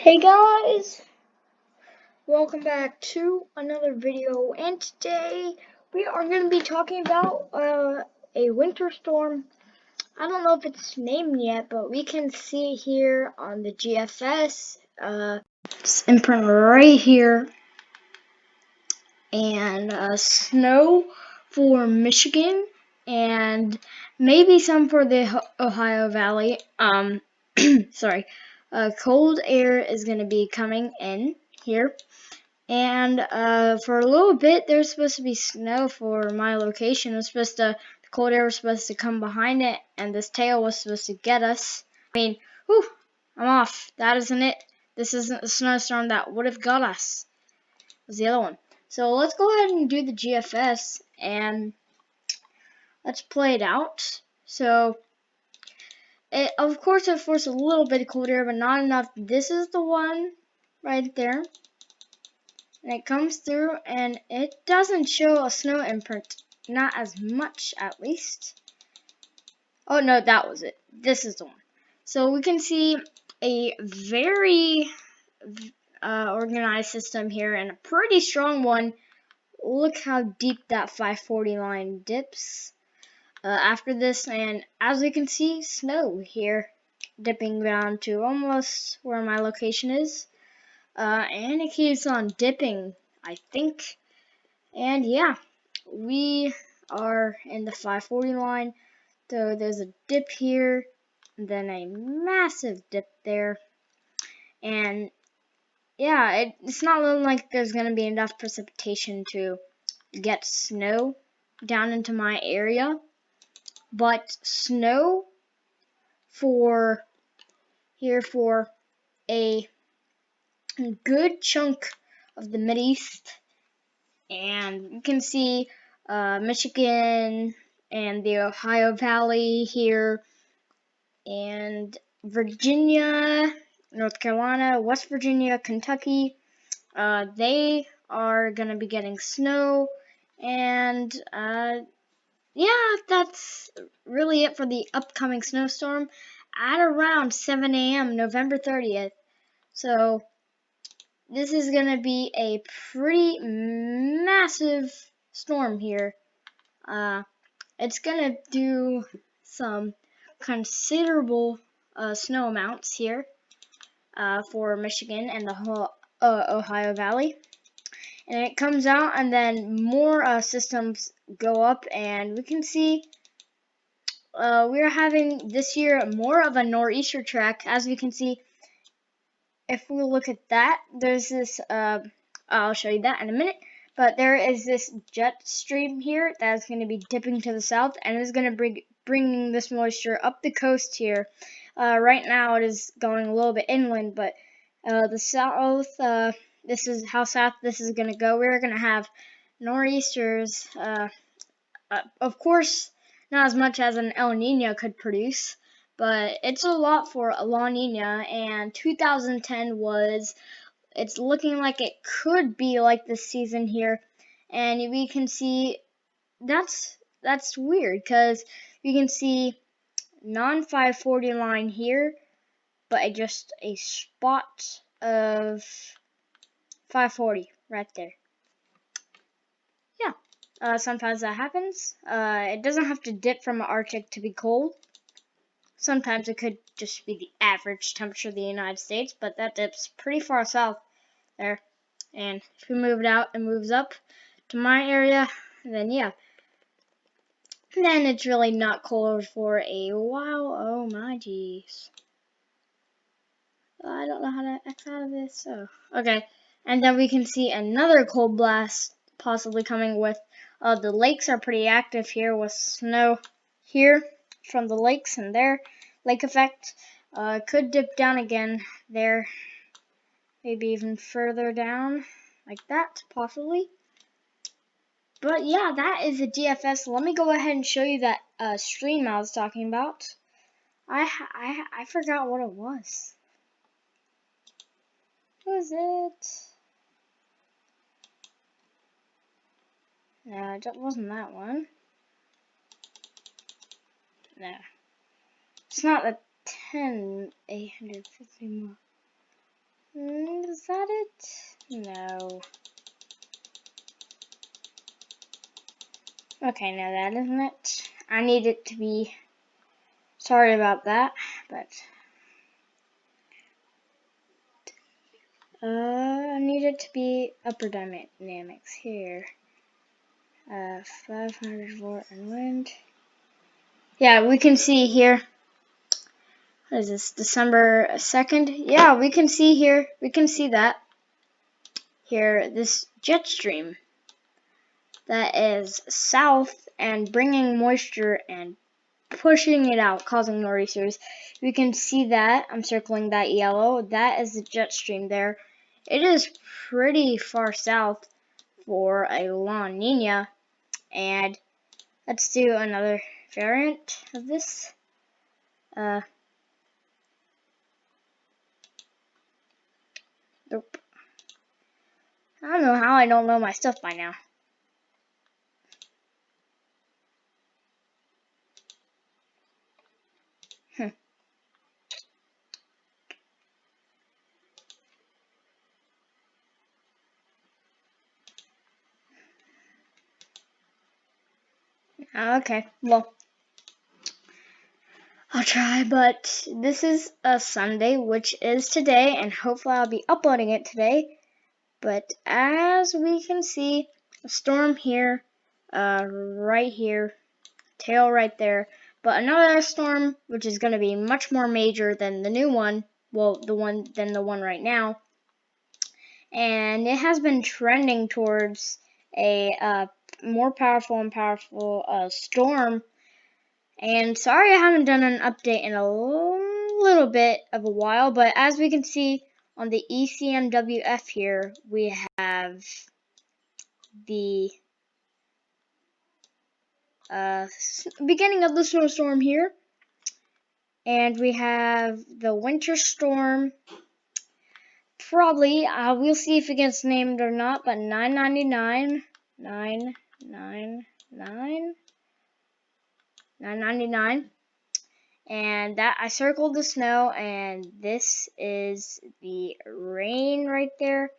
Hey guys, welcome back to another video, and today we are going to be talking about a winter storm. I don't know if it's named yet, but we can see here on the GFS, it's imprint right here, and snow for Michigan, and maybe some for the Ohio Valley. Sorry, cold air is going to be coming in here. And for a little bit, there's supposed to be snow for my location. The cold air was supposed to come behind it, and this tail was supposed to get us. Whew, I'm off. That isn't it. This isn't the snowstorm that would have got us. It was the other one. So let's go ahead and do the GFS, and let's play it out. So, of course, it forced a little bit of cold air, but not enough. This is the one right there. And it comes through, and it doesn't show a snow imprint. Not as much, at least. Oh, no, that was it. This is the one. So we can see a very organized system here, and a pretty strong one. Look how deep that 540 line dips after this. And as we can see, snow here dipping down to almost where my location is. And it keeps on dipping, I think. And yeah, we are in the 540 line. So there's a dip here, and then a massive dip there. And yeah, it's not looking like there's going to be enough precipitation to get snow down into my area. But snow for here for a good chunk of the Mideast. And you can see Michigan and the Ohio Valley here, and Virginia, North Carolina, West Virginia, Kentucky. They are going to be getting snow. And yeah, that's really it for the upcoming snowstorm at around 7 a.m. November 30th. So this is going to be a pretty massive storm here. It's going to do some considerable snow amounts here for Michigan and the whole Ohio Valley. And it comes out, and then more systems go up, and we can see we're having this year more of a nor'easter track. As we can see, if we look at that, there's this, I'll show you that in a minute, but there is this jet stream here that's going to be dipping to the south, and is going to bring this moisture up the coast here. Right now it is going a little bit inland, but the south, this is how south this is going to go. We're going to have nor'easters, of course, not as much as an El Nino could produce, but it's a lot for a La Nina, and 2010 it's looking like it could be like this season here, and we can see that's weird, because you can see non-540 line here, but just a spot of 540 right there. Yeah, sometimes that happens. It doesn't have to dip from Arctic to be cold. Sometimes it could just be the average temperature of the United States, but that dips pretty far south there. And if we move it out, it moves up to my area, then yeah. Then it's really not cold for a while. Oh my geez. I don't know how to X out of this. So, okay. And then we can see another cold blast possibly coming with, the lakes are pretty active here with snow here from the lakes and their lake effect. Could dip down again there, maybe even further down like that, possibly. But yeah, that is a GFS. Let me go ahead and show you that stream I was talking about. I forgot what it was. What was it? No, it wasn't that one. No. It's not the 10,850 more. Is that it? No. Okay, no, that isn't it. I need it to be. Sorry about that, but I need it to be upper dynamics here. 500 volt and wind. Yeah, we can see here. What is this? December 2nd? Yeah, we can see here. We can see that here. This jet stream that is south and bringing moisture and pushing it out, causing nor'easters. We can see that. I'm circling that yellow. That is the jet stream there. It is pretty far south for a La Nina. And let's do another variant of this. Nope. I don't know how I don't know my stuff by now. Okay, well, I'll try, but this is a Sunday, which is today, and hopefully I'll be uploading it today. But as we can see, a storm here, right here, tail right there, but another storm, which is going to be much more major than the new one, well, the one right now, and it has been trending towards a more powerful and powerful storm. And sorry I haven't done an update in a little bit of a while, but as we can see on the ECMWF here, we have the beginning of the snowstorm here, and we have the winter storm. Probably, we'll see if it gets named or not, but 999, 999, and that I circled the snow, and this is the rain right there.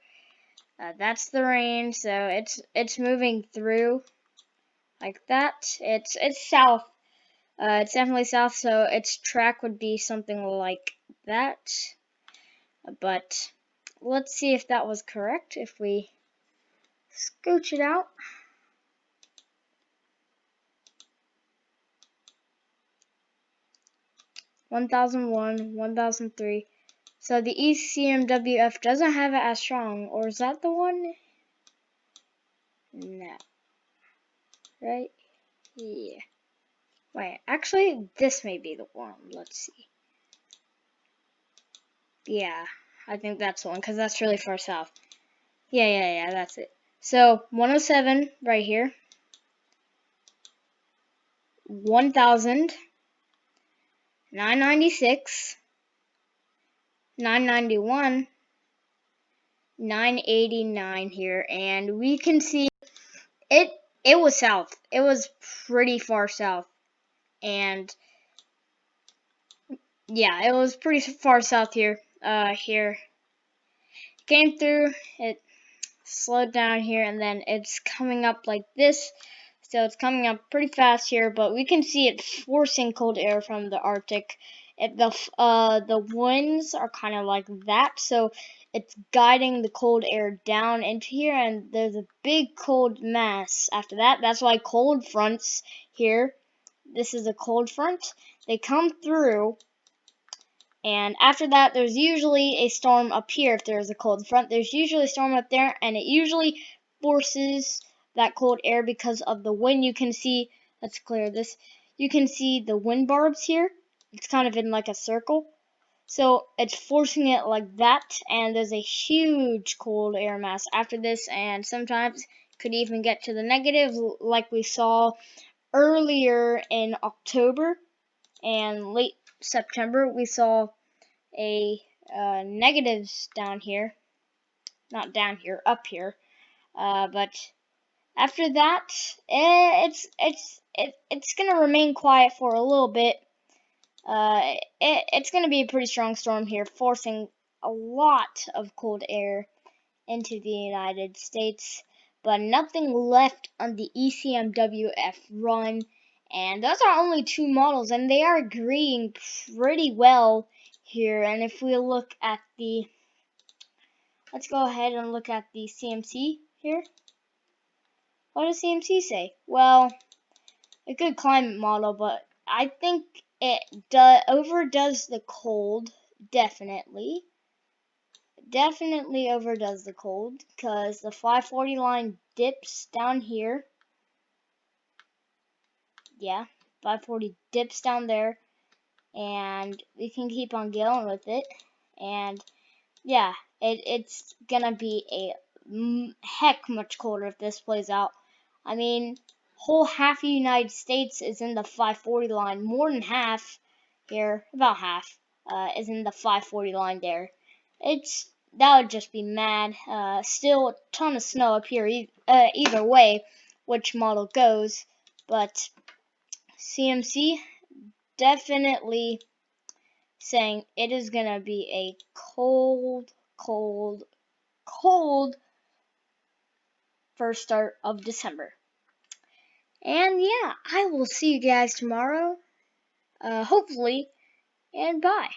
That's the rain, so it's moving through like that. It's south. It's definitely south, so its track would be something like that. But let's see if that was correct. If we scooch it out. 1001, 1003. So the ECMWF doesn't have it as strong, or is that the one? No. Right? Yeah. Wait, actually, this may be the one. Let's see. Yeah, I think that's the one, because that's really far south. Yeah, that's it. So, 107 right here. 1000. 996. 991. 989 here, and we can see it was south. It was pretty far south. And yeah, it was pretty far south here. Here came through, it slowed down here, and then it's coming up like this. So it's coming up pretty fast here, but we can see it forcing cold air from the Arctic. The winds are kind of like that, so it's guiding the cold air down into here, and there's a big cold mass after that. That's why cold fronts here. This is a cold front. They come through, and after that, there's usually a storm up here. If there's a cold front, there's usually a storm up there, and it usually forces that cold air because of the wind. You can see, let's clear this. You can see the wind barbs here. It's kind of in like a circle. So it's forcing it like that, and there's a huge cold air mass after this, and sometimes could even get to the negative, like we saw earlier in October and late September. We saw a negatives down here, not down here, up here. But after that, it's gonna remain quiet for a little bit. It's gonna be a pretty strong storm here, forcing a lot of cold air into the United States, but nothing left on the ECMWF run. And those are only 2 models, and they are agreeing pretty well here. And if we look at let's go ahead and look at the CMC here. What does CMC say? Well, a good climate model, but I think it overdoes the cold, definitely. Definitely overdoes the cold, because the 540 line dips down here. Yeah, 540 dips down there, and we can keep on going with it. And yeah, it's gonna be a heck much colder if this plays out. I mean, whole half the United States is in the 540 line. More than half here, about half, is in the 540 line there. That would just be mad. Still a ton of snow up here. Either way, which model goes, but CMC definitely saying it is gonna be a cold, cold, cold first start of December. And yeah, I will see you guys tomorrow, hopefully, and bye.